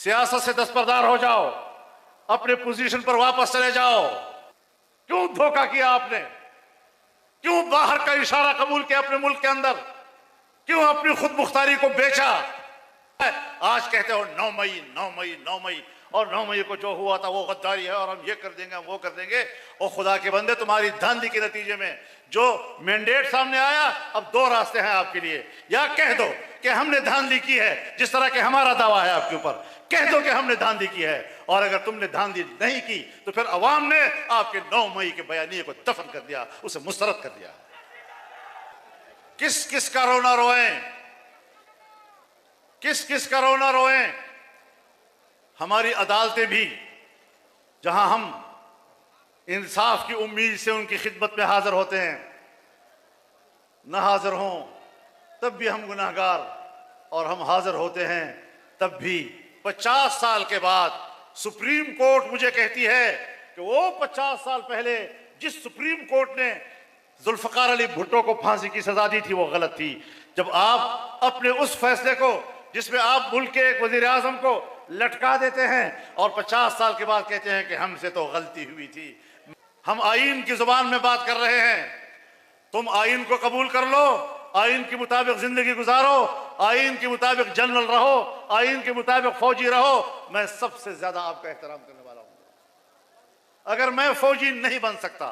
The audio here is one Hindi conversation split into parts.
सियासत से दस्तबरदार हो जाओ, अपने पोजीशन पर वापस चले जाओ। क्यों धोखा किया आपने? क्यों बाहर का इशारा कबूल किया अपने मुल्क के अंदर? क्यों अपनी खुद मुख्तारी को बेचा? आज कहते हो 9 मई 9 मई 9 मई, और 9 मई को जो हुआ था वो गद्दारी है और हम ये कर देंगे, हम वो कर देंगे। और खुदा के बंदे, तुम्हारी धांधली के नतीजे में जो मैंडेट सामने आया, अब 2 रास्ते हैं आपके लिए। या कह दो कि हमने धांधली की है, जिस तरह के हमारा दावा है आपके ऊपर, कह दो कि हमने धांधली की है। और अगर तुमने धांधली नहीं की तो फिर अवाम ने आपके 9 मई के बयानिए को दफन कर दिया, उसे मुस्तरद कर दिया। किस किस का रोना रोएं, किस किस का रोना रोएं। हमारी अदालतें भी, जहां हम इंसाफ की उम्मीद से उनकी खिदमत में हाजिर होते हैं, न हाजिर हों तब भी हम गुनाहगार, और हम हाजिर होते हैं तब भी 50 साल के बाद सुप्रीम कोर्ट मुझे कहती है कि वो 50 साल पहले जिस सुप्रीम कोर्ट ने जुल्फकार अली भुट्टो को फांसी की सजा दी थी वो गलत थी। जब आप अपने उस फैसले को, जिसमें आप मुल्क के एक वजीर आजम को लटका देते हैं और 50 साल के बाद कहते हैं कि हमसे तो गलती हुई थी। हम आईन की जुबान में बात कर रहे हैं, तुम आईन को कबूल कर लो, आईन के मुताबिक जिंदगी गुजारो, आईन के मुताबिक जनरल रहो, आईन के मुताबिक फौजी रहो। मैं सबसे ज्यादा आपका एहतराम करने वाला हूं। अगर मैं फौजी नहीं बन सकता,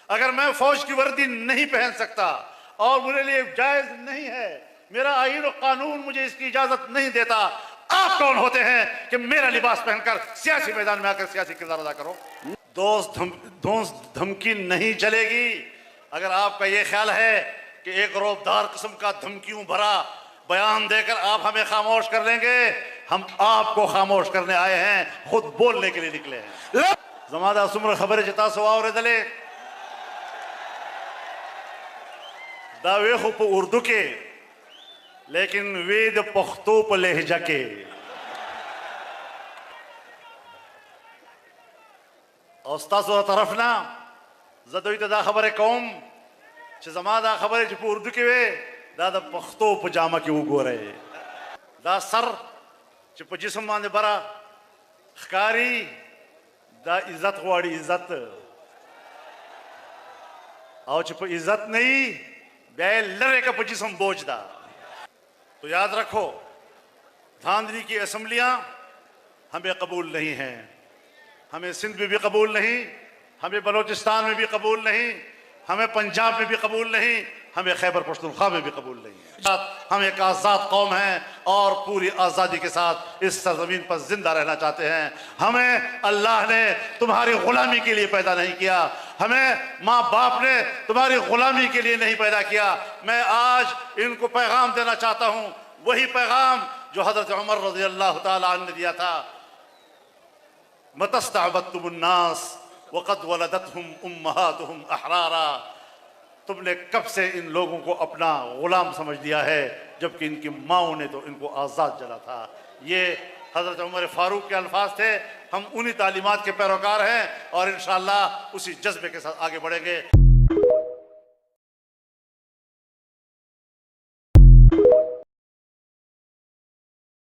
अगर मैं फौज की वर्दी नहीं पहन सकता, और मेरे लिए जायज नहीं है, मेरा आईन और कानून मुझे इसकी इजाजत नहीं देता, आप कौन होते हैं कि मेरा लिबास पहनकर सियासी मैदान में आकर सियासी किरदार अदा करो? दोस्त धमकी नहीं चलेगी। अगर आपका यह ख्याल है कि एक रौबदार किस्म का धमकियों भरा बयान देकर आप हमें खामोश कर लेंगे, हम आपको खामोश करने आए हैं, खुद बोलने के लिए निकले हैं। जमादा सुमर खबर चिता सुवावर दले दावे खुप उर्दू के, लेकिन वेद पख्तो पर लहजा के। औस्तासो तरफ ना जदोई दा खबर कौम जमादा खबर उर्दू के वे दादा पख्तो पजामा के वो गोरे दा सर च जिसम माने बरा खकारी दा इज्जत वाड़ी इज्जत और च इज्जत नहीं बे लरे का जिसम बोझ दा। तो याद रखो, धांधली की असम्बलियां हमें कबूल नहीं हैं, हमें सिंध में भी कबूल नहीं, हमें बलोचिस्तान में भी कबूल नहीं, हमें पंजाब में भी कबूल नहीं, हमें खैबर पख्तूनख्वा में भी कबूल नहीं। हम एक आज़ाद कौम हैं और पूरी आज़ादी के साथ इस सरजमीन पर जिंदा रहना चाहते हैं। हमें अल्लाह ने तुम्हारी गुलामी के लिए पैदा नहीं किया, हमें माँ बाप ने तुम्हारी गुलामी के लिए नहीं पैदा किया। मैं आज इनको पैगाम देना चाहता हूँ, वही पैगाम जो हजरत उमर रज़ी अल्लाह तआला अन्हु ने दिया था, मतस्तअबदतुमुन्नास वक़द वलदतहुम उम्महातुहुम अहरारा। तुमने कब से इन लोगों को अपना गुलाम समझ लिया है, जबकि इनकी माओं ने तो इनको आज़ाद जला था। ये हज़रत उमर फारूक के अल्फाज थे। हम उन्हीं तालीमात के पैरोकार हैं और इंशाअल्लाह उसी जज्बे के साथ आगे बढ़ेंगे।